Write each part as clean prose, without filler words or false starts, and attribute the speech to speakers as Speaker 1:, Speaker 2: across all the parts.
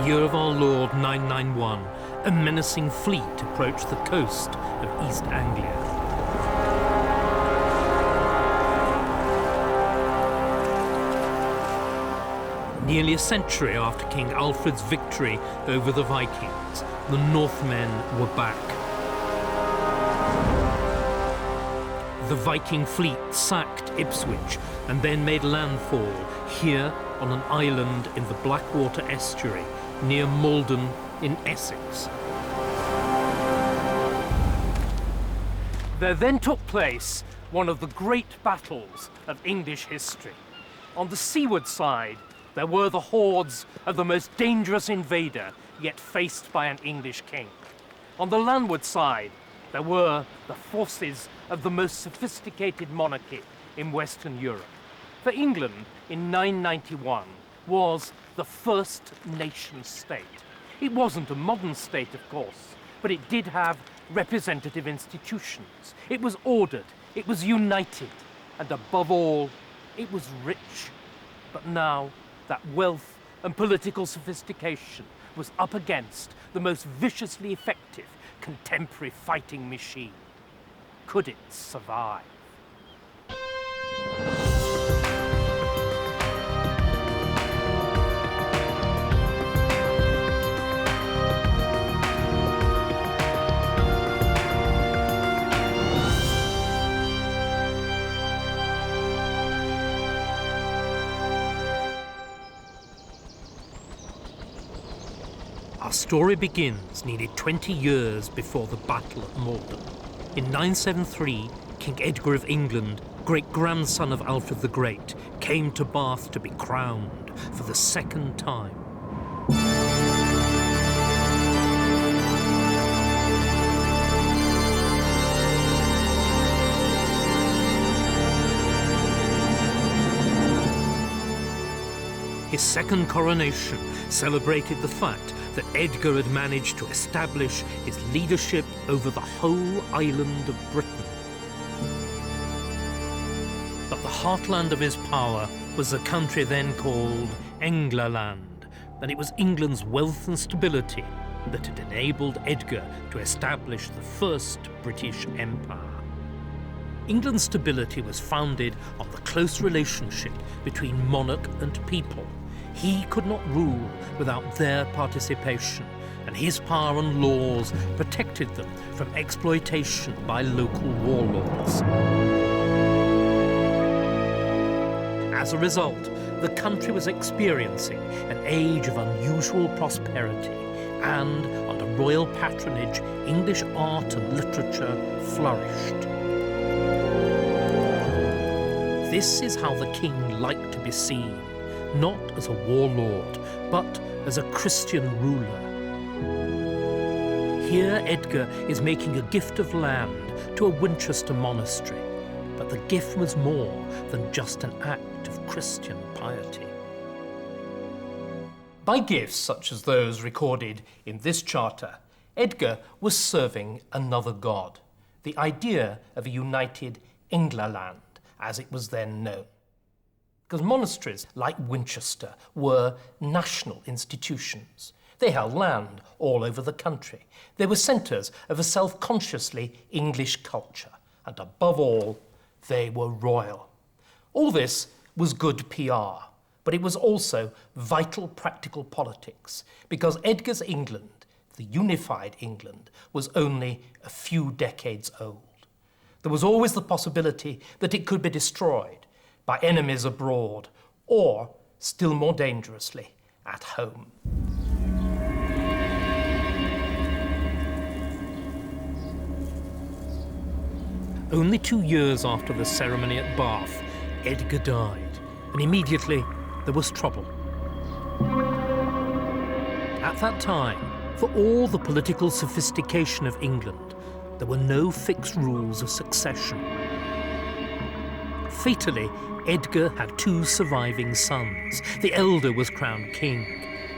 Speaker 1: year of our Lord 991, a menacing fleet approached the coast of East Anglia. Nearly a century after King Alfred's victory over the Vikings, the Northmen were back. The Viking fleet sacked Ipswich and then made landfall here on an island in the Blackwater estuary near Malden in Essex. There then took place one of the great battles of English history. On the seaward side, there were the hordes of the most dangerous invader yet faced by an English king. On the landward side, there were the forces of the most sophisticated monarchy in Western Europe. For England in 991 was the first nation state. It wasn't a modern state, of course, but it did have representative institutions. It was ordered, it was united, and above all, it was rich. But now, that wealth and political sophistication was up against the most viciously effective contemporary fighting machine. Could it survive? Our story begins nearly 20 years before the Battle of Malden. In 973, King Edgar of England, great-grandson of Alfred the Great, came to Bath to be crowned for the second time. His second coronation celebrated the fact that Edgar had managed to establish his leadership over the whole island of Britain. But the heartland of his power was the country then called Aengla land, and it was England's wealth and stability that had enabled Edgar to establish the first British Empire. England's stability was founded on the close relationship between monarch and people. He could not rule without their participation, and his power and laws protected them from exploitation by local warlords. As a result, the country was experiencing an age of unusual prosperity, and under royal patronage, English art and literature flourished. This is how the king liked to be seen, not as a warlord, but as a Christian ruler. Here Edgar is making a gift of land to a Winchester monastery, but the gift was more than just an act of Christian piety. By gifts such as those recorded in this charter, Edgar was serving another god, the idea of a united Aengla land, as it was then known. Because monasteries, like Winchester, were national institutions. They held land all over the country. They were centres of a self-consciously English culture, and above all, they were royal. All this was good PR, but it was also vital practical politics, because Edgar's England, the unified England, was only a few decades old. There was always the possibility that it could be destroyed by enemies abroad, or, still more dangerously, at home. Only 2 years after the ceremony at Bath, Edgar died, and immediately there was trouble. At that time, for all the political sophistication of England, there were no fixed rules of succession. Fatally, Edgar had 2 surviving sons. The elder was crowned king,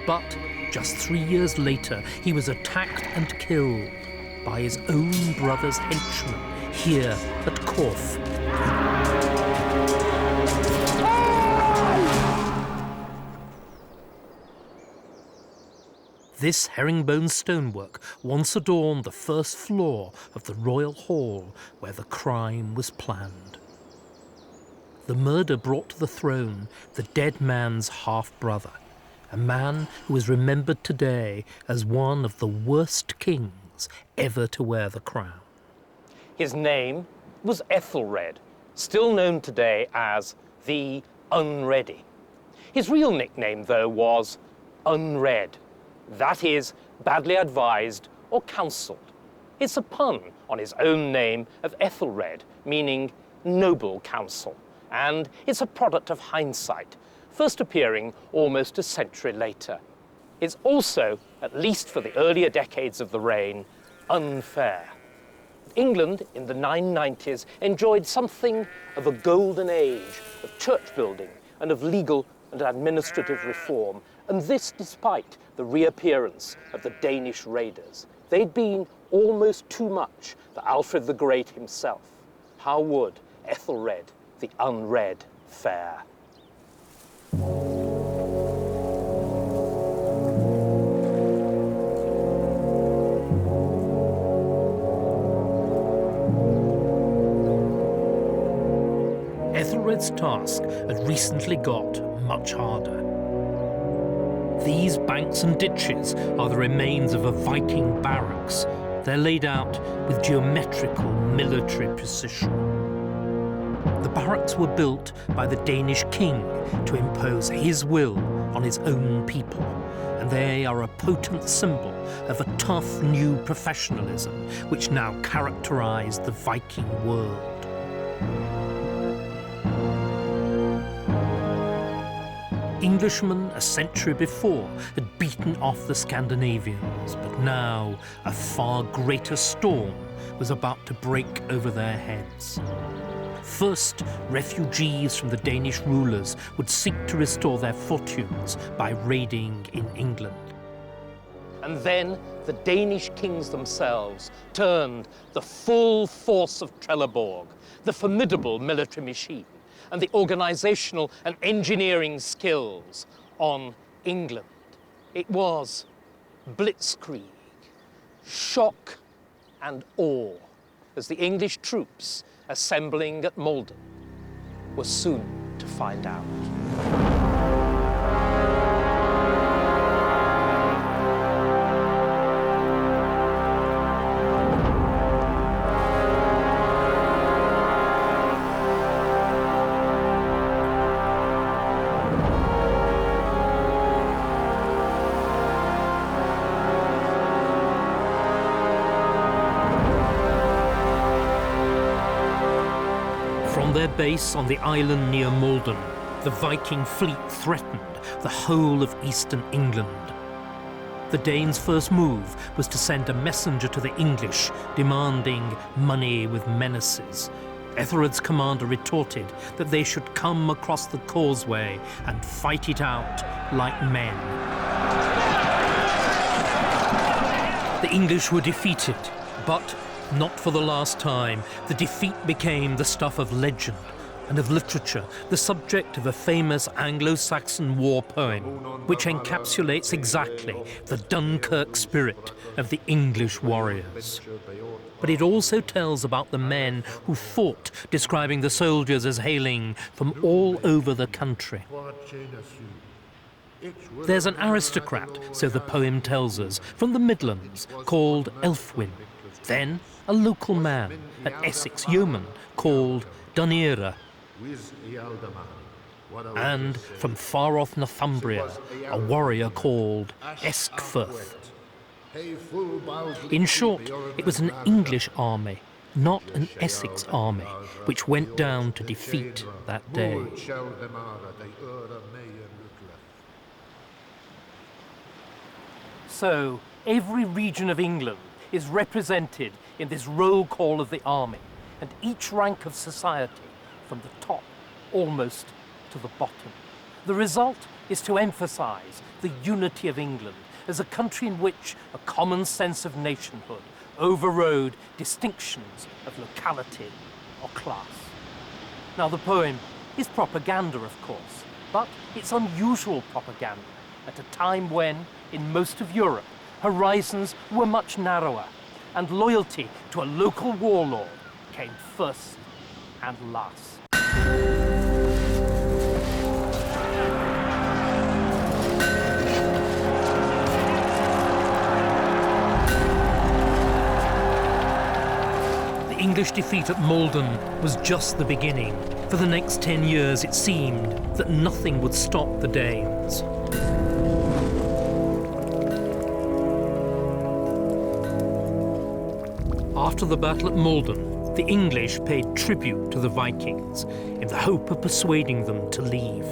Speaker 1: but just 3 years later, he was attacked and killed by his own brother's henchmen here at Corfe. This herringbone stonework once adorned the first floor of the royal hall where the crime was planned. The murder brought to the throne the dead man's half-brother, a man who is remembered today as one of the worst kings ever to wear the crown.
Speaker 2: His name was Ethelred, still known today as the Unready. His real nickname, though, was Unread. That is, badly advised or counselled. It's a pun on his own name of Ethelred, meaning noble counsel, and it's a product of hindsight, first appearing almost a century later. It's also, at least for the earlier decades of the reign, unfair. England in the 990s enjoyed something of a golden age of church building and of legal and administrative reform, and this despite the reappearance of the Danish raiders. They'd been almost too much for Alfred the Great himself. How would Ethelred the Unread fare?
Speaker 1: Ethelred's task had recently got much harder. These banks and ditches are the remains of a Viking barracks. They're laid out with geometrical military precision. The barracks were built by the Danish king to impose his will on his own people, and they are a potent symbol of a tough new professionalism which now characterized the Viking world. Englishmen a century before had beaten off the Scandinavians, but now a far greater storm was about to break over their heads. First, refugees from the Danish rulers would seek to restore their fortunes by raiding in England.
Speaker 2: And then the Danish kings themselves turned the full force of Trelleborg, the formidable military machine, and the organizational and engineering skills on England. It was blitzkrieg, shock and awe, as the English troops assembling at Malden were soon to find out.
Speaker 1: From their base on the island near Malden, the Viking fleet threatened the whole of eastern England. The Danes' first move was to send a messenger to the English demanding money with menaces. Ethelred's commander retorted that they should come across the causeway and fight it out like men. The English were defeated, but not for the last time. The defeat became the stuff of legend and of literature, the subject of a famous Anglo-Saxon war poem, which encapsulates exactly the Dunkirk spirit of the English warriors. But it also tells about the men who fought, describing the soldiers as hailing from all over the country. There's an aristocrat, so the poem tells us, from the Midlands, called Elfwin. Then a local man, an Essex yeoman called Dunera. And from far-off Northumbria, a warrior called Eskfirth. In short, it was an English army, not an Essex army, which went down to defeat that day.
Speaker 2: So, every region of England is represented in this roll call of the army, and each rank of society, from the top almost to the bottom. The result is to emphasize the unity of England as a country in which a common sense of nationhood overrode distinctions of locality or class. Now, the poem is propaganda, of course, but it's unusual propaganda.
Speaker 1: at a time when, in most of Europe, horizons were much narrower, and loyalty to a local warlord came first and last. The English defeat at Maldon was just the beginning. For the next 10 years, it seemed that nothing would stop the Danes. After the battle at Maldon, the English paid tribute to the Vikings in the hope of persuading them to leave,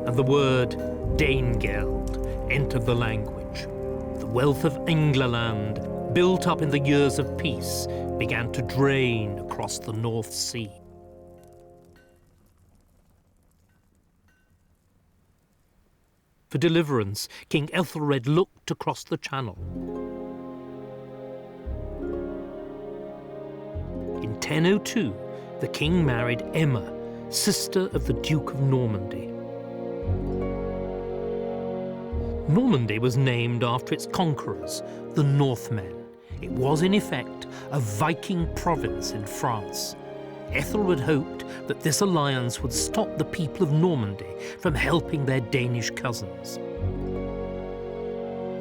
Speaker 1: and the word Danegeld entered the language. The wealth of Aengla land, built up in the years of peace, began to drain across the North Sea. For deliverance, King Ethelred looked across the Channel. In 1002, the king married Emma, sister of the Duke of Normandy. Normandy was named after its conquerors, the Northmen. It was, in effect, a Viking province in France. Ethelred hoped that this alliance would stop the people of Normandy from helping their Danish cousins.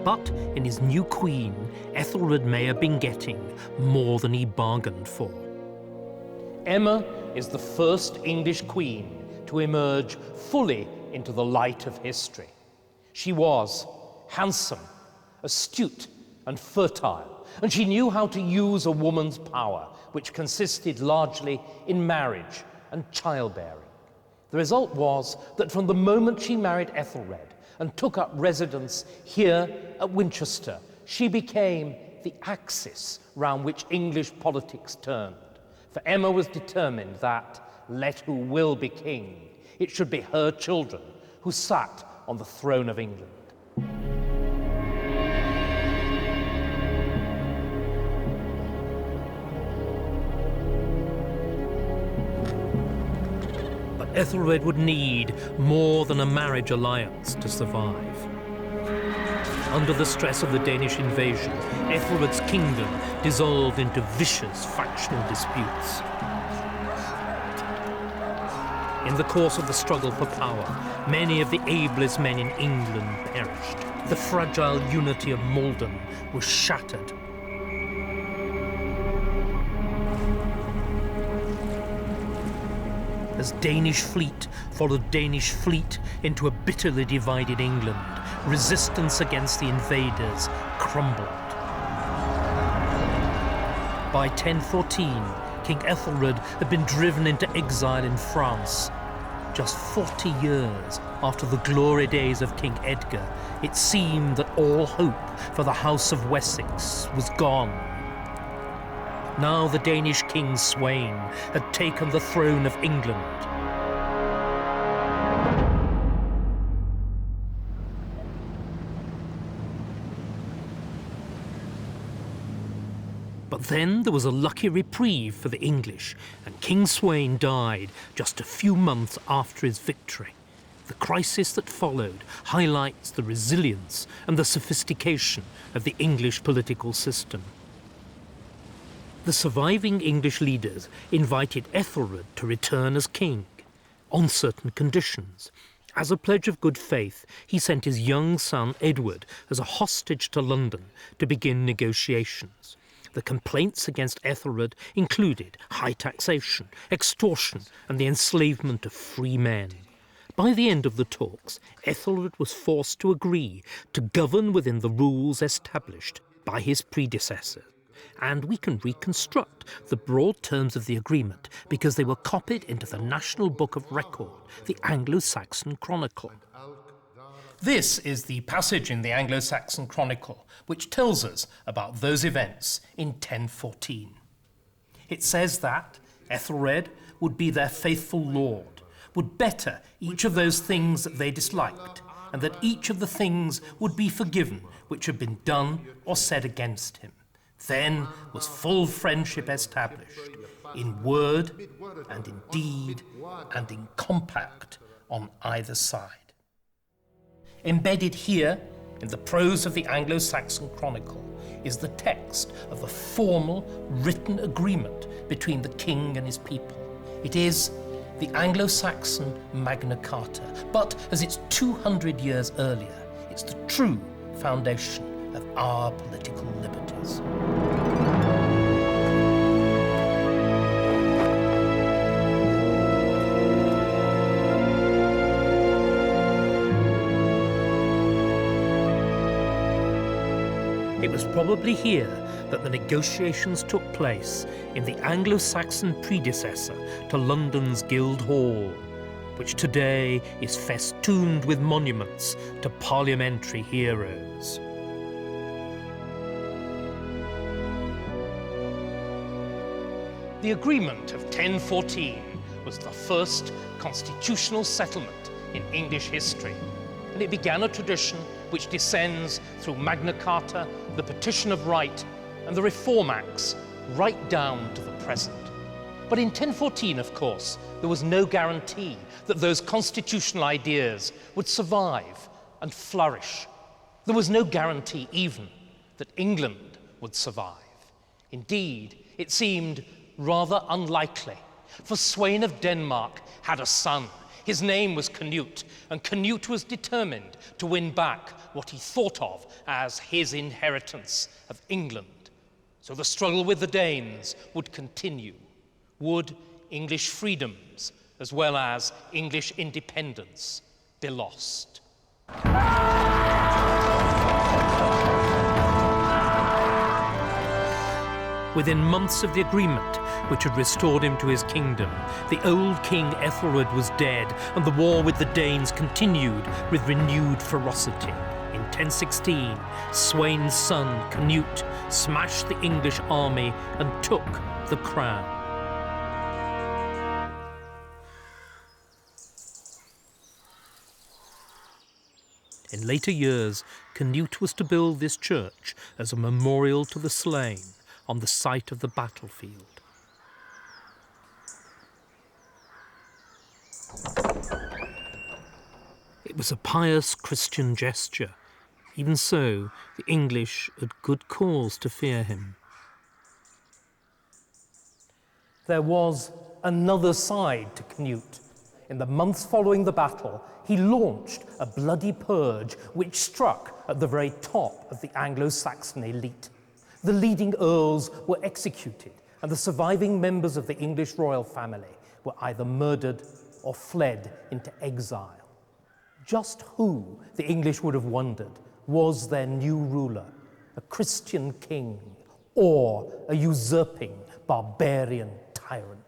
Speaker 1: But in his new queen, Ethelred may have been getting more than he bargained for. Emma is the first English queen to emerge fully into the light of history. She was handsome, astute, and fertile, and she knew how to use a woman's power, which consisted largely in marriage and childbearing. The result was that from the moment she married Ethelred and took up residence here at Winchester, she became the axis round which English politics turned. For Emma was determined that, let who will be king, it should be her children who sat on the throne of England. But Ethelred would need more than a marriage alliance to survive. Under the stress of the Danish invasion, Ethelred's kingdom dissolved into vicious factional disputes. In the course of the struggle for power, many of the ablest men in England perished. The fragile unity of Maldon was shattered. As Danish fleet followed Danish fleet into a bitterly divided England, resistance against the invaders crumbled. By 1014, King Ethelred had been driven into exile in France. Just 40 years after the glory days of King Edgar, it seemed that all hope for the House of Wessex was gone. Now the Danish King Sweyn had taken the throne of England. But then there was a lucky reprieve for the English, and King Sweyn died just a few months after his victory. The crisis that followed highlights the resilience and the sophistication of the English political system. The surviving English leaders invited Ethelred to return as king, on certain conditions. As a pledge of good faith, he sent his young son Edward as a hostage to London to begin negotiations. The complaints against Ethelred included high taxation, extortion, and the enslavement of free men. By the end of the talks, Ethelred was forced to agree to govern within the rules established by his predecessor. And we can reconstruct the broad terms of the agreement because they were copied into the National Book of Record, the Anglo-Saxon Chronicle. This is the passage in the Anglo-Saxon Chronicle which tells us about those events in 1014. It says that Ethelred would be their faithful lord, would better each of those things that they disliked, and that each of the things would be forgiven which had been done or said against him. Then was full friendship established, in word and in deed and in compact on either side. Embedded here, in the prose of the Anglo-Saxon Chronicle, is the text of the formal written agreement between the king and his people. It is the Anglo-Saxon Magna Carta, but as it's 200 years earlier, it's the true foundation of our political liberties. It was probably here that the negotiations took place in the Anglo-Saxon predecessor to London's Guildhall, which today is festooned with monuments to parliamentary heroes. The Agreement of 1014 was the first constitutional settlement in English history, and it began a tradition which descends through Magna Carta, the Petition of Right, and the Reform Acts, right down to the present. But in 1014, of course, there was no guarantee that those constitutional ideas would survive and flourish. There was no guarantee even that England would survive. Indeed, it seemed rather unlikely, for Sweyn of Denmark had a son. His name was Canute, and Canute was determined to win back what he thought of as his inheritance of England. So the struggle with the Danes would continue. Would English freedoms, as well as English independence, be lost? Within months of the agreement, which had restored him to his kingdom, the old king Ethelred was dead, and the war with the Danes continued with renewed ferocity. In 1016, Sweyn's son, Canute, smashed the English army and took the crown. In later years, Canute was to build this church as a memorial to the slain on the site of the battlefield. It was a pious Christian gesture. Even so, the English had good cause to fear him. There was another side to Canute. In the months following the battle, he launched a bloody purge which struck at the very top of the Anglo-Saxon elite. The leading earls were executed, and the surviving members of the English royal family were either murdered or fled into exile. Just who, the English would have wondered, was their new ruler? A Christian king or a usurping barbarian tyrant?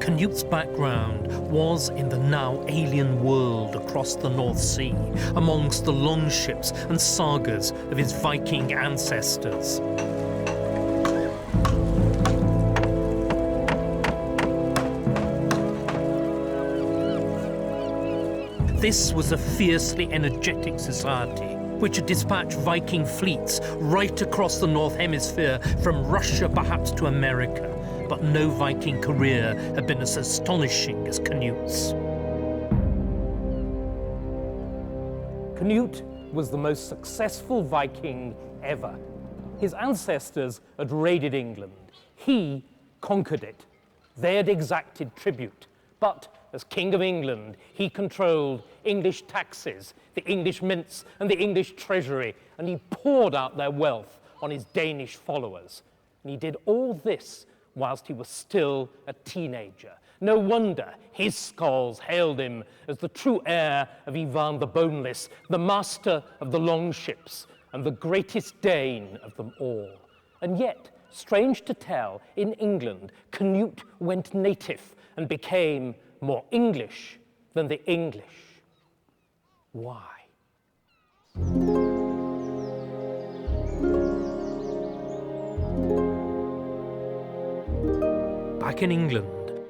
Speaker 1: Canute's background was in the now alien world across the North Sea, amongst the longships and sagas of his Viking ancestors. This was a fiercely energetic society which had dispatched Viking fleets right across the North Hemisphere, from Russia perhaps to America. But no Viking career had been as astonishing as Canute's. Canute was the most successful Viking ever. His ancestors had raided England. He conquered it. They had exacted tribute. But as King of England, he controlled English taxes, the English mints, and the English treasury, and he poured out their wealth on his Danish followers. And he did all this whilst he was still a teenager. No wonder his skalds hailed him as the true heir of Ivan the Boneless, the master of the longships, and the greatest Dane of them all. And yet, strange to tell, in England, Canute went native and became more English than the English. Why? Back in England,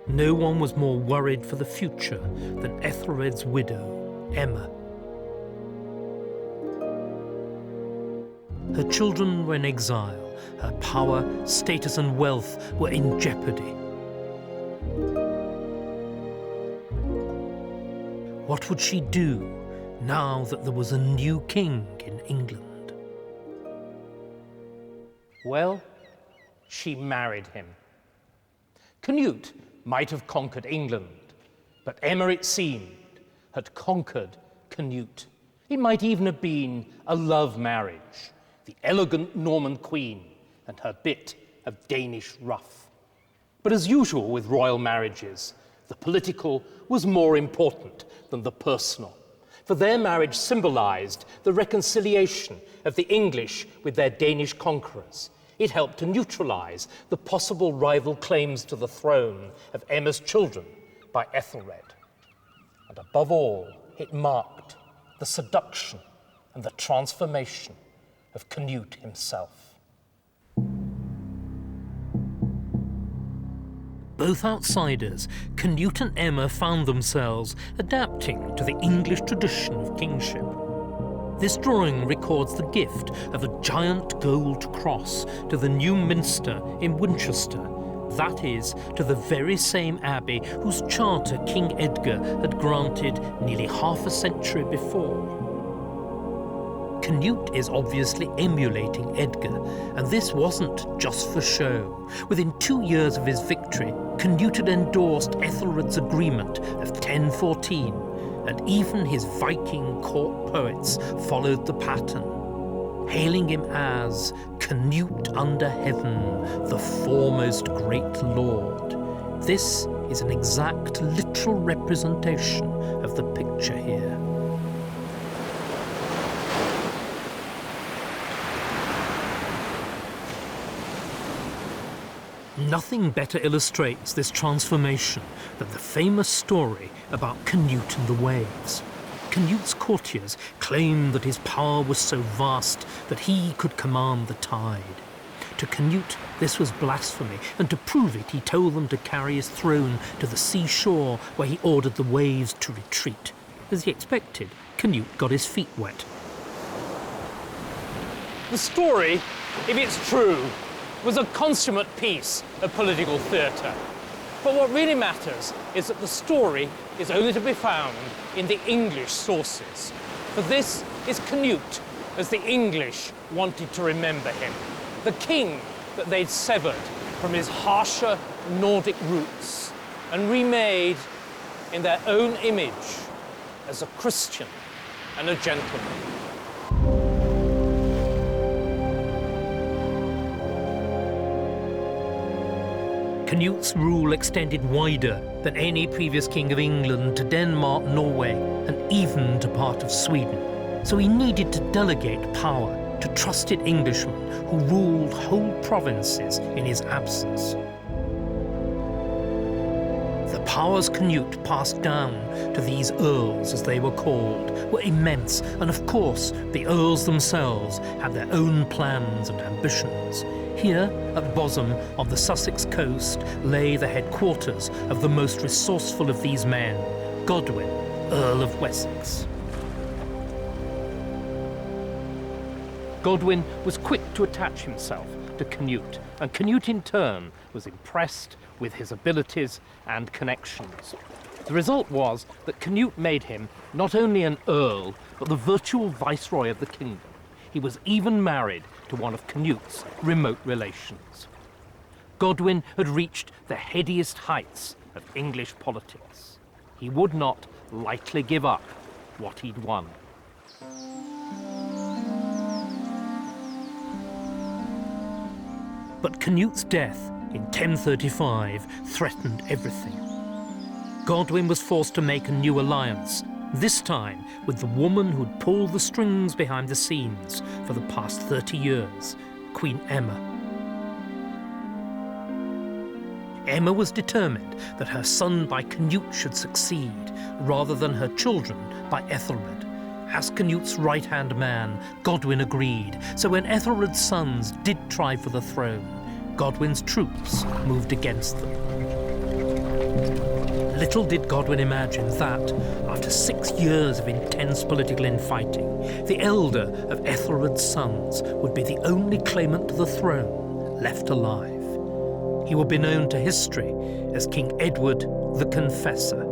Speaker 1: no one was more worried for the future than Ethelred's widow, Emma. Her children were in exile, her power, status and wealth were in jeopardy. What would she do now that there was a new king in England?
Speaker 2: Well, she married him. Canute might have conquered England, but Emma, it seemed, had conquered Canute. It might even have been a love marriage, the elegant Norman queen and her bit of Danish ruff. But as usual with royal marriages, the political was more important than the personal, for their marriage symbolized the reconciliation of the English with their Danish conquerors. It helped to neutralize the possible rival claims to the throne of Emma's children by Ethelred. And above all, it marked the seduction and the transformation of Canute himself.
Speaker 1: Both outsiders, Canute and Emma, found themselves adapting to the English tradition of kingship. This drawing records the gift of a giant gold cross to the new minster in Winchester, that is, to the very same abbey whose charter King Edgar had granted nearly half a century before. Canute is obviously emulating Edgar, and this wasn't just for show. Within 2 years of his victory, Canute had endorsed Ethelred's agreement of 1014, and even his Viking court poets followed the pattern, hailing him as Canute under heaven, the foremost great lord. This is an exact literal representation of the picture here. Nothing better illustrates this transformation than the famous story about Canute and the waves. Canute's courtiers claimed that his power was so vast that he could command the tide. To Canute, this was blasphemy, and to prove it, he told them to carry his throne to the seashore, where he ordered the waves to retreat. As he expected, Canute got his feet wet.
Speaker 2: The story, if it's true, was a consummate piece of political theatre. But what really matters is that the story is only to be found in the English sources. For this is Canute, as the English wanted to remember him, the king that they'd severed from his harsher Nordic roots and remade in their own image as a Christian and a gentleman.
Speaker 1: Canute's rule extended wider than any previous king of England to Denmark, Norway, and even to part of Sweden. So he needed to delegate power to trusted Englishmen who ruled whole provinces in his absence. The powers Canute passed down to these earls, as they were called, were immense, and of course the earls themselves had their own plans and ambitions. Here, at Bosham, on the Sussex coast, lay the headquarters of the most resourceful of these men, Godwin, Earl of Wessex. Godwin was quick to attach himself to Canute, and Canute in turn was impressed with his abilities and connections. The result was that Canute made him not only an earl, but the virtual viceroy of the kingdom. He was even married to one of Canute's remote relations. Godwin had reached the headiest heights of English politics. He would not lightly give up what he'd won. But Canute's death in 1035 threatened everything. Godwin was forced to make a new alliance, this time with the woman who'd pulled the strings behind the scenes for the past 30 years, Queen Emma. Emma was determined that her son by Canute should succeed, rather than her children by Ethelred. As Canute's right-hand man, Godwin agreed, so when Ethelred's sons did try for the throne, Godwin's troops moved against them. Little did Godwin imagine that, after 6 years of intense political infighting, the elder of Ethelred's sons would be the only claimant to the throne left alive. He would be known to history as King Edward the Confessor.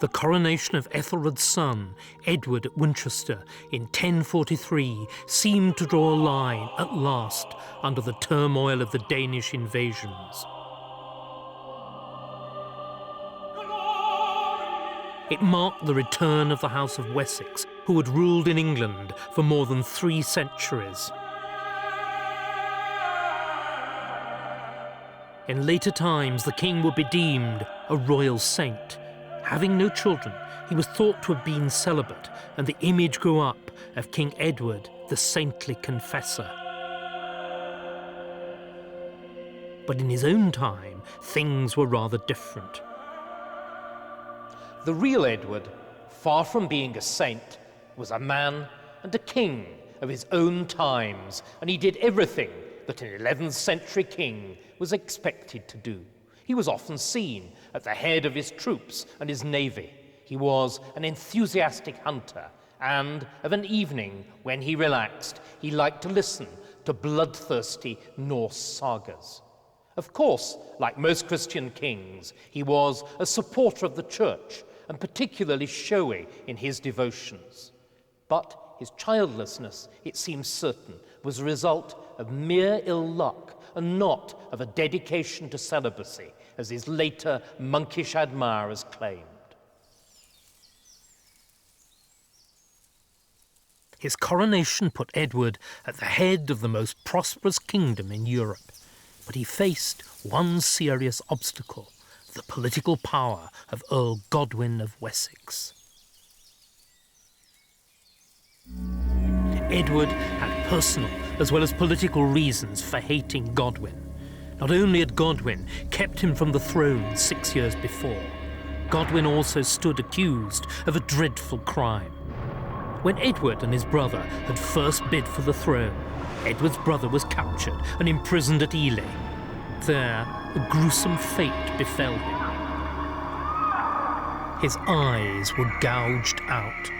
Speaker 1: The coronation of Ethelred's son, Edward at Winchester, in 1043 seemed to draw a line at last under the turmoil of the Danish invasions. It marked the return of the House of Wessex, who had ruled in England for more than 3 centuries. In later times, the king would be deemed a royal saint. Having no children, he was thought to have been celibate, and the image grew up of King Edward, the saintly confessor. But in his own time, things were rather different.
Speaker 2: The real Edward, far from being a saint, was a man and a king of his own times, and he did everything that an 11th century king was expected to do. He was often seen at the head of his troops and his navy. He was an enthusiastic hunter, and of an evening when he relaxed, he liked to listen to bloodthirsty Norse sagas. Of course, like most Christian kings, he was a supporter of the church and particularly showy in his devotions. But his childlessness, it seems certain, was a result of mere ill luck and not of a dedication to celibacy, as his later monkish admirers claimed.
Speaker 1: His coronation put Edward at the head of the most prosperous kingdom in Europe, but he faced one serious obstacle: the political power of Earl Godwin of Wessex. Edward had personal as well as political reasons for hating Godwin. Not only had Godwin kept him from the throne 6 years before, Godwin also stood accused of a dreadful crime. When Edward and his brother had first bid for the throne, Edward's brother was captured and imprisoned at Ely. There, a gruesome fate befell him. His eyes were gouged out,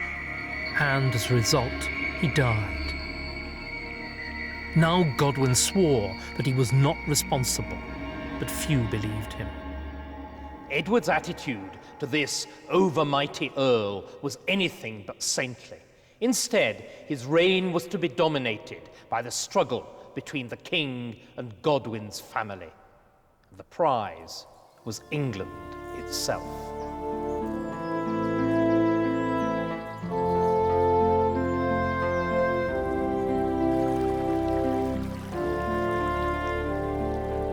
Speaker 1: and as a result, he died. Now Godwin swore that he was not responsible, but few believed him.
Speaker 2: Edward's attitude to this overmighty earl was anything but saintly. Instead, his reign was to be dominated by the struggle between the king and Godwin's family. The prize was England itself.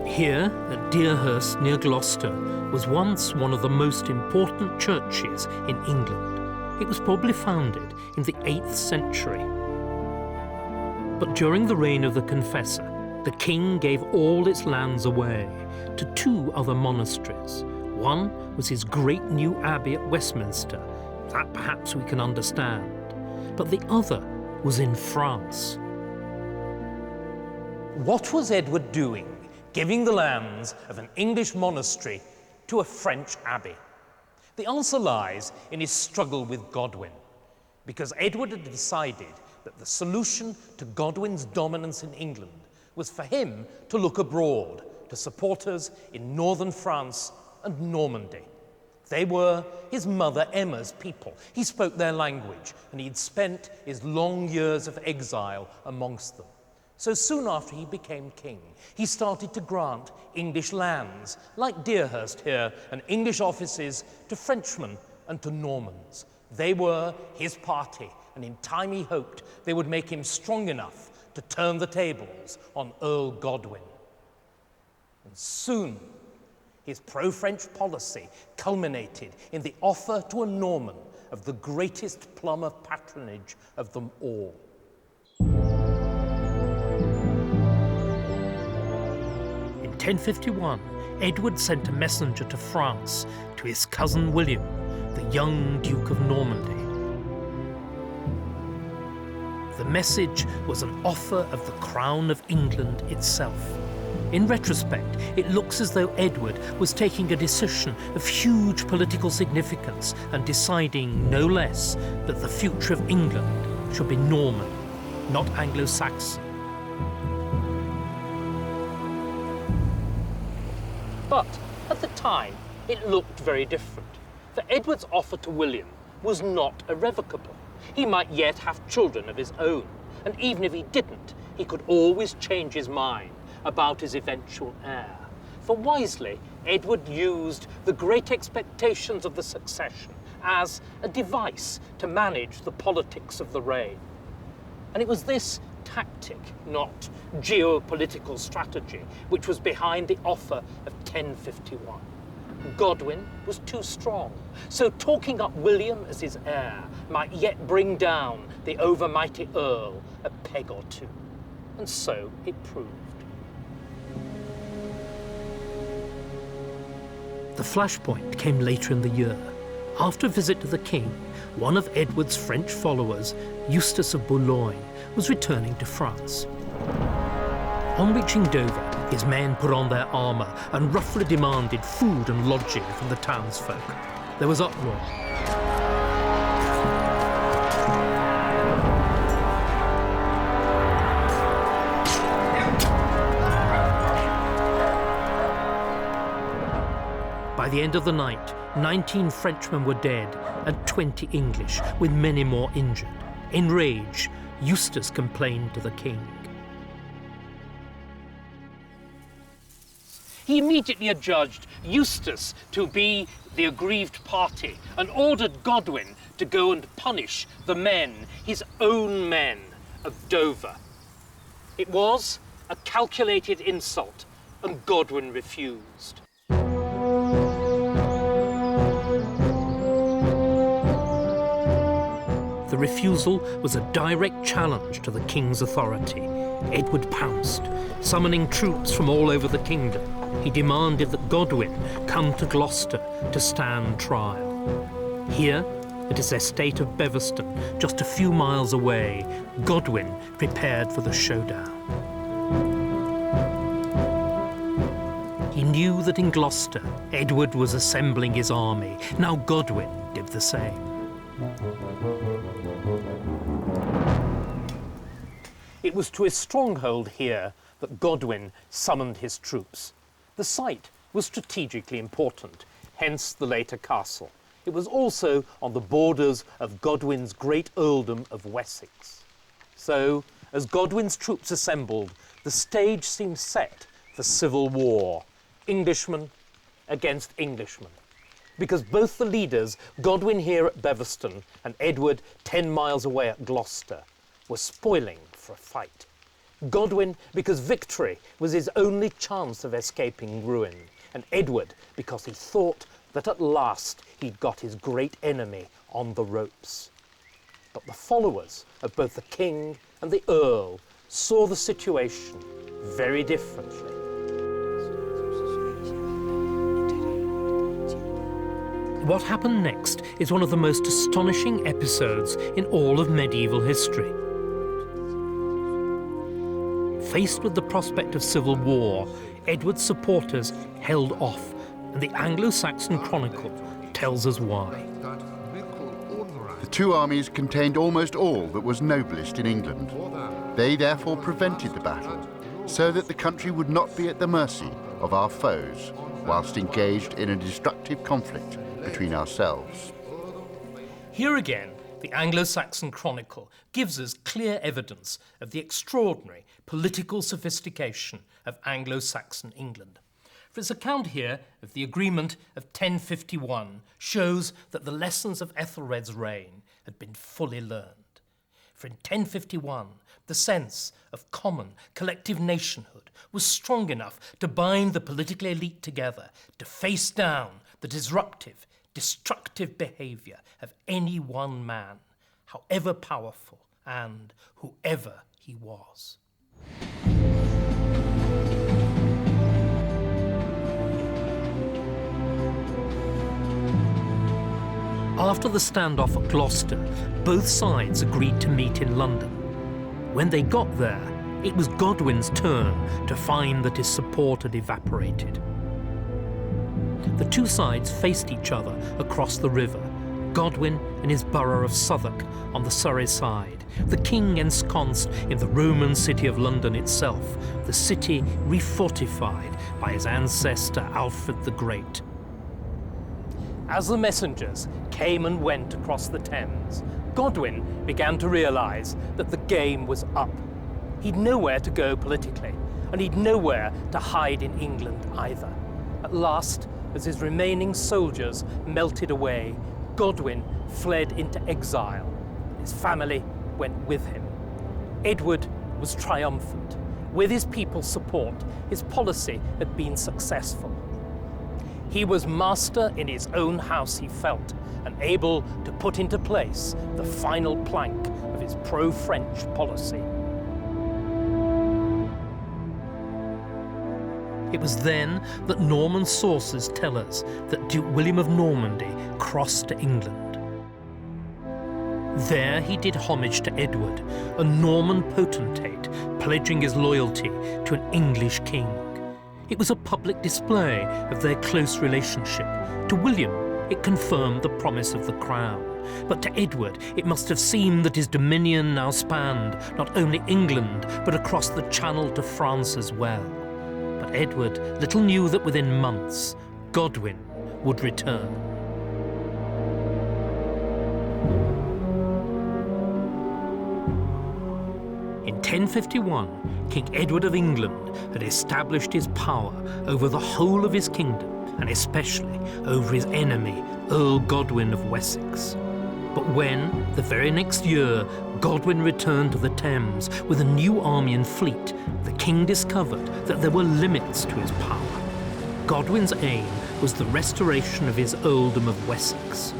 Speaker 1: Here, at Deerhurst near Gloucester, was once one of the most important churches in England. It was probably founded in the 8th century. But during the reign of the Confessor, the king gave all its lands away to 2 other monasteries. One was his great new abbey at Westminster. That perhaps we can understand. But the other was in France.
Speaker 2: What was Edward doing, giving the lands of an English monastery to a French abbey? The answer lies in his struggle with Godwin, because Edward had decided that the solution to Godwin's dominance in England was for him to look abroad to supporters in northern France and Normandy. They were his mother Emma's people. He spoke their language, and he'd spent his long years of exile amongst them. So soon after he became king, he started to grant English lands, like Deerhurst here, and English offices to Frenchmen and to Normans. They were his party, and in time he hoped they would make him strong enough to turn the tables on Earl Godwin. And soon, his pro-French policy culminated in the offer to a Norman of the greatest plum of patronage of them all.
Speaker 1: In 1051, Edward sent a messenger to France to his cousin William, the young Duke of Normandy. The message was an offer of the crown of England itself. In retrospect, it looks as though Edward was taking a decision of huge political significance and deciding, no less, that the future of England should be Norman, not Anglo-Saxon.
Speaker 2: But at the time, it looked very different. For Edward's offer to William was not irrevocable. He might yet have children of his own, and even if he didn't, he could always change his mind about his eventual heir. For wisely, Edward used the great expectations of the succession as a device to manage the politics of the reign. And it was this tactic, not geopolitical strategy, which was behind the offer of 1051. Godwin was too strong, so talking up William as his heir might yet bring down the overmighty Earl a peg or two. And so it proved.
Speaker 1: The flashpoint came later in the year. After a visit to the king, one of Edward's French followers, Eustace of Boulogne, was returning to France. On reaching Dover, his men put on their armour and roughly demanded food and lodging from the townsfolk. There was uproar. By the end of the night, 19 Frenchmen were dead and 20 English, with many more injured. Enraged, Eustace complained to the king.
Speaker 2: He immediately adjudged Eustace to be the aggrieved party and ordered Godwin to go and punish the men, his own men, of Dover. It was a calculated insult, and Godwin refused.
Speaker 1: The refusal was a direct challenge to the king's authority. Edward pounced, summoning troops from all over the kingdom. He demanded that Godwin come to Gloucester to stand trial. Here, at his estate of Beverston, just a few miles away, Godwin prepared for the showdown. He knew that in Gloucester, Edward was assembling his army. Now Godwin did the same.
Speaker 2: It was to his stronghold here that Godwin summoned his troops. The site was strategically important, hence the later castle. It was also on the borders of Godwin's great earldom of Wessex. So, as Godwin's troops assembled, the stage seemed set for civil war, Englishmen against Englishmen. Because both the leaders, Godwin here at Beverston and Edward 10 miles away at Gloucester, were spoiling for a fight. Godwin because victory was his only chance of escaping ruin, and Edward because he thought that at last he'd got his great enemy on the ropes. But the followers of both the king and the earl saw the situation very differently.
Speaker 1: What happened next is one of the most astonishing episodes in all of medieval history. Faced with the prospect of civil war, Edward's supporters held off, and the Anglo-Saxon Chronicle tells us why.
Speaker 3: The two armies contained almost all that was noblest in England. They therefore prevented the battle, so that the country would not be at the mercy of our foes, whilst engaged in a destructive conflict between ourselves.
Speaker 1: Here again, the Anglo-Saxon Chronicle gives us clear evidence of the extraordinary political sophistication of Anglo-Saxon England. For its account here of the agreement of 1051 shows that the lessons of Ethelred's reign had been fully learned. For in 1051, the sense of common, collective nationhood was strong enough to bind the political elite together to face down the disruptive, destructive behaviour of any one man, however powerful and whoever he was. After the standoff at Gloucester, both sides agreed to meet in London. When they got there, it was Godwin's turn to find that his support had evaporated. The two sides faced each other across the river, Godwin in his borough of Southwark on the Surrey side, the king ensconced in the Roman city of London itself, the city refortified by his ancestor Alfred the Great.
Speaker 2: As the messengers came and went across the Thames, Godwin began to realise that the game was up. He'd nowhere to go politically, and he'd nowhere to hide in England either. At last, as his remaining soldiers melted away, Godwin fled into exile. His family went with him. Edward was triumphant. With his people's support, his policy had been successful. He was master in his own house, he felt, and able to put into place the final plank of his pro-French policy.
Speaker 1: It was then that Norman sources tell us that Duke William of Normandy crossed to England. There he did homage to Edward, a Norman potentate pledging his loyalty to an English king. It was a public display of their close relationship. To William, it confirmed the promise of the crown. But to Edward, it must have seemed that his dominion now spanned not only England, but across the Channel to France as well. But Edward little knew that within months, Godwin would return. In 1051, King Edward of England had established his power over the whole of his kingdom, and especially over his enemy, Earl Godwin of Wessex. But when, the very next year, Godwin returned to the Thames with a new army and fleet, the king discovered that there were limits to his power. Godwin's aim was the restoration of his earldom of Wessex.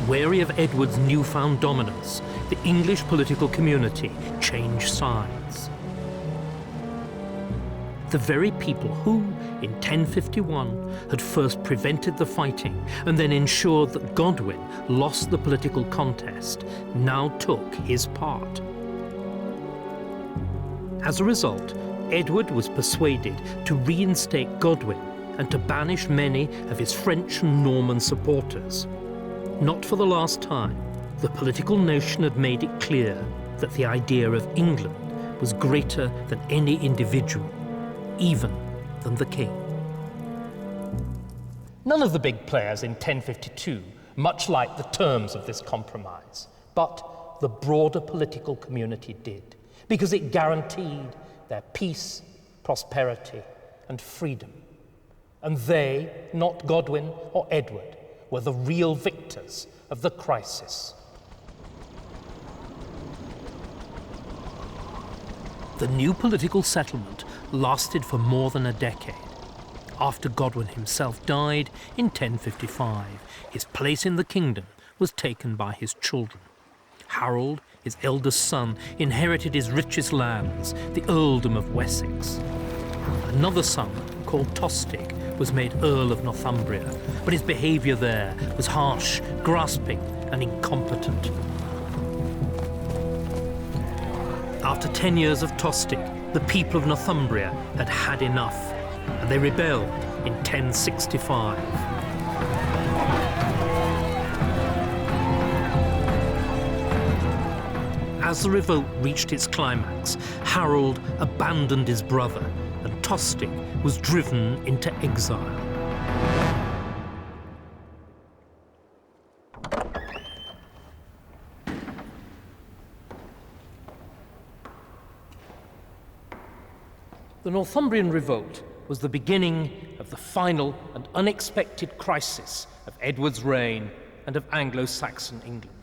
Speaker 1: Wary of Edward's newfound dominance, the English political community changed sides. The very people who, in 1051, had first prevented the fighting and then ensured that Godwin lost the political contest, now took his part. As a result, Edward was persuaded to reinstate Godwin and to banish many of his French and Norman supporters. Not for the last time, the political notion had made it clear that the idea of England was greater than any individual, even than the king.
Speaker 2: None of the big players in 1052 much liked the terms of this compromise, but the broader political community did, because it guaranteed their peace, prosperity, and freedom. And they, not Godwin or Edward, were the real victors of the crisis.
Speaker 1: The new political settlement lasted for more than a decade. After Godwin himself died in 1055, his place in the kingdom was taken by his children. Harold, his eldest son, inherited his richest lands, the earldom of Wessex. Another son, called Tostig, was made Earl of Northumbria, but his behaviour there was harsh, grasping, and incompetent. After 10 years of Tostig, the people of Northumbria had had enough, and they rebelled in 1065. As the revolt reached its climax, Harold abandoned his brother, and Tostig was driven into exile. The Northumbrian Revolt was the beginning of the final and unexpected crisis of Edward's reign and of Anglo-Saxon England.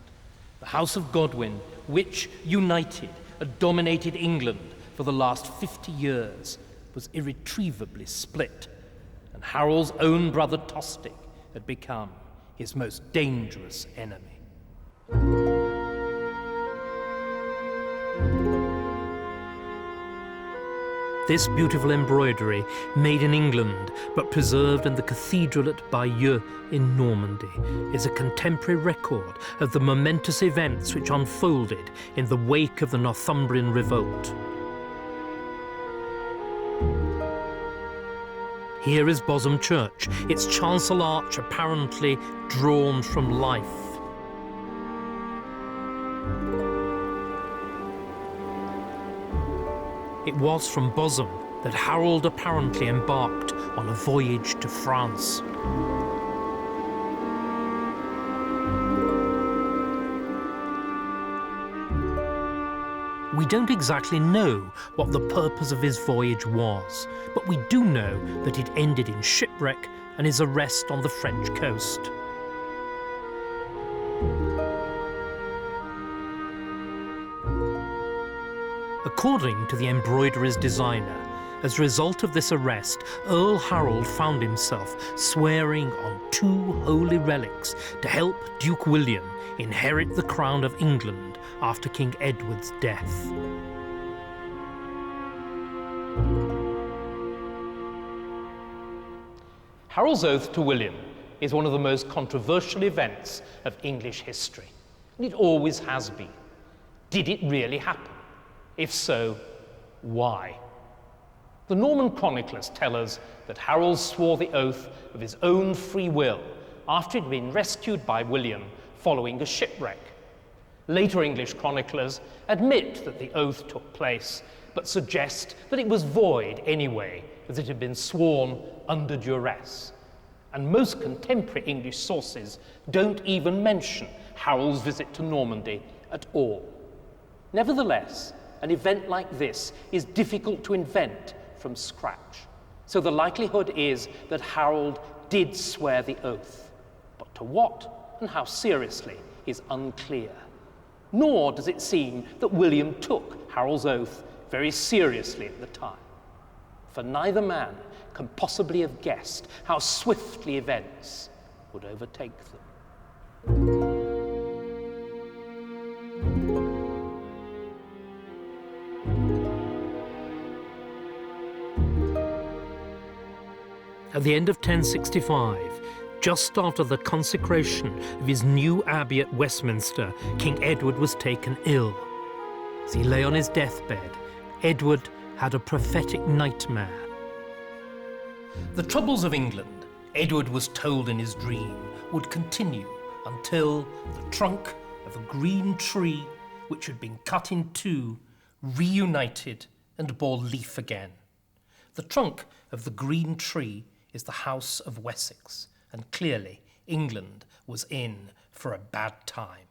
Speaker 1: The House of Godwin, which, united, had dominated England for the last 50 years, was irretrievably split, and Harold's own brother Tostig had become his most dangerous enemy. This beautiful embroidery, made in England but preserved in the cathedral at Bayeux in Normandy, is a contemporary record of the momentous events which unfolded in the wake of the Northumbrian revolt. Here is Bosham Church, its chancel arch apparently drawn from life. It was from Bosham that Harold apparently embarked on a voyage to France. We don't exactly know what the purpose of his voyage was, but we do know that it ended in shipwreck and his arrest on the French coast. According to the embroidery's designer, as a result of this arrest, Earl Harold found himself swearing on 2 holy relics to help Duke William inherit the crown of England after King Edward's death.
Speaker 2: Harold's oath to William is one of the most controversial events of English history, and it always has been. Did it really happen? If so, why? The Norman chroniclers tell us that Harold swore the oath of his own free will after he'd been rescued by William following a shipwreck. Later English chroniclers admit that the oath took place, but suggest that it was void anyway, as it had been sworn under duress. And most contemporary English sources don't even mention Harold's visit to Normandy at all. Nevertheless, an event like this is difficult to invent from scratch. So the likelihood is that Harold did swear the oath, but to what and how seriously is unclear. Nor does it seem that William took Harold's oath very seriously at the time, for neither man can possibly have guessed how swiftly events would overtake them.
Speaker 1: At the end of 1065, just after the consecration of his new abbey at Westminster, King Edward was taken ill. As he lay on his deathbed, Edward had a prophetic nightmare. The troubles of England, Edward was told in his dream, would continue until the trunk of a green tree, which had been cut in two, reunited and bore leaf again. The trunk of the green tree is the House of Wessex, and clearly England was in for a bad time.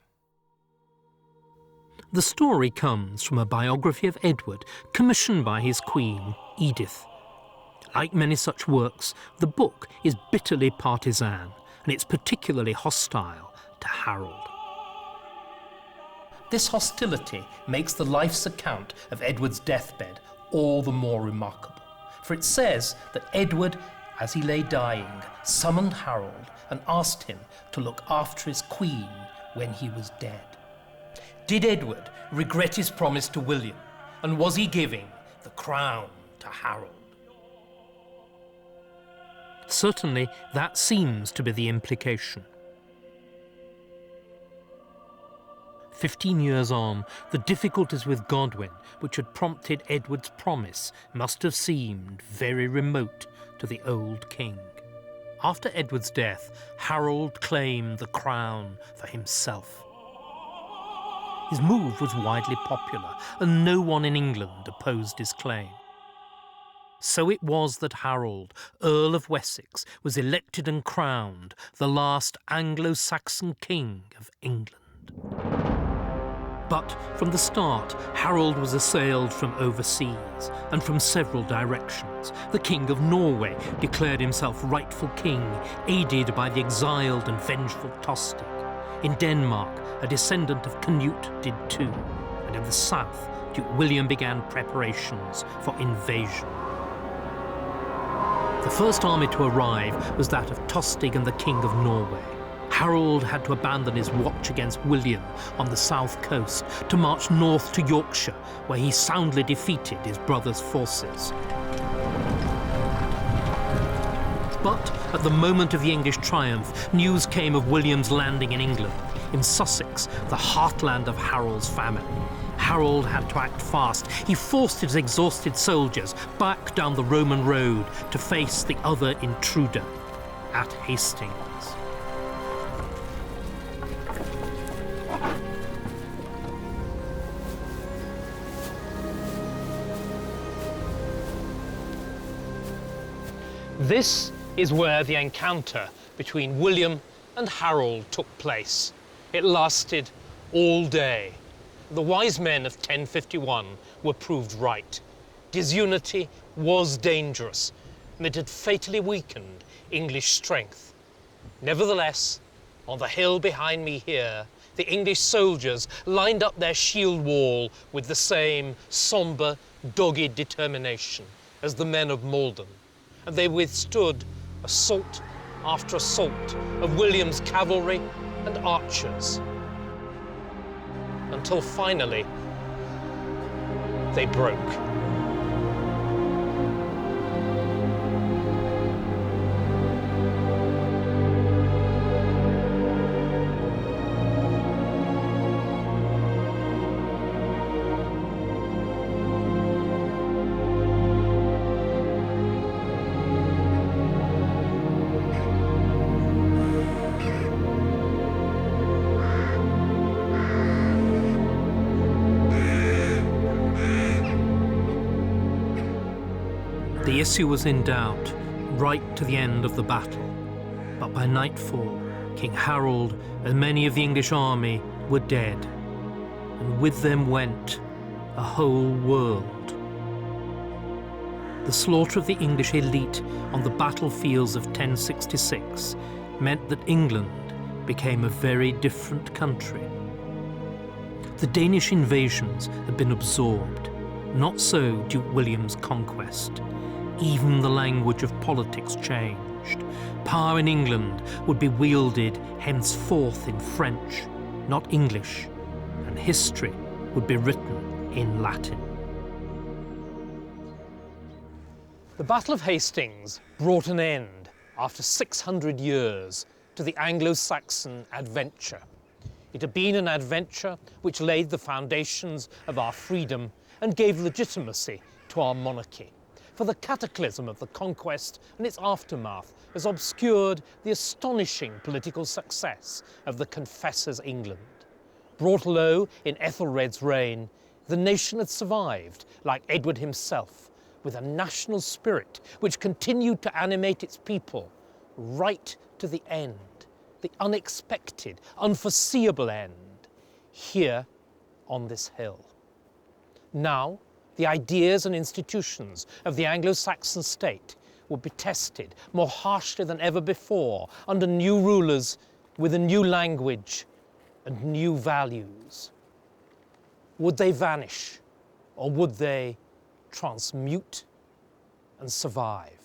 Speaker 1: The story comes from a biography of Edward commissioned by his queen, Edith. Like many such works, the book is bitterly partisan, and it's particularly hostile to Harold. This hostility makes the life's account of Edward's deathbed all the more remarkable, for it says that Edward, as he lay dying, summoned Harold and asked him to look after his queen when he was dead. Did Edward regret his promise to William, and was he giving the crown to Harold? Certainly, that seems to be the implication. 15 years on, the difficulties with Godwin, which had prompted Edward's promise, must have seemed very remote to the old king. After Edward's death, Harold claimed the crown for himself. His move was widely popular, and no one in England opposed his claim. So it was that Harold, Earl of Wessex, was elected and crowned the last Anglo-Saxon king of England. But from the start, Harold was assailed from overseas and from several directions. The King of Norway declared himself rightful king, aided by the exiled and vengeful Tostig. In Denmark, a descendant of Canute did too. And in the south, Duke William began preparations for invasion. The first army to arrive was that of Tostig and the King of Norway. Harold had to abandon his watch against William on the south coast to march north to Yorkshire, where he soundly defeated his brother's forces. But at the moment of the English triumph, news came of William's landing in England, in Sussex, the heartland of Harold's family. Harold had to act fast. He forced his exhausted soldiers back down the Roman road to face the other intruder at Hastings.
Speaker 2: This is where the encounter between William and Harold took place. It lasted all day. The wise men of 1051 were proved right. Disunity was dangerous, and it had fatally weakened English strength. Nevertheless, on the hill behind me here, the English soldiers lined up their shield wall with the same sombre, dogged determination as the men of Malden, and they withstood assault after assault of William's cavalry and archers, until finally they broke.
Speaker 1: The issue was in doubt right to the end of the battle, but by nightfall, King Harold and many of the English army were dead, and with them went a whole world. The slaughter of the English elite on the battlefields of 1066 meant that England became a very different country. The Danish invasions had been absorbed, not so Duke William's conquest. Even the language of politics changed. Power in England would be wielded henceforth in French, not English, and history would be written in Latin.
Speaker 2: The Battle of Hastings brought an end, after 600 years, to the Anglo-Saxon adventure. It had been an adventure which laid the foundations of our freedom and gave legitimacy to our monarchy. For the cataclysm of the conquest and its aftermath has obscured the astonishing political success of the Confessors' England. Brought low in Ethelred's reign, the nation had survived, like Edward himself, with a national spirit which continued to animate its people right to the end, the unexpected, unforeseeable end, here on this hill. Now, the ideas and institutions of the Anglo-Saxon state would be tested more harshly than ever before under new rulers with a new language and new values. Would they vanish, or would they transmute and survive?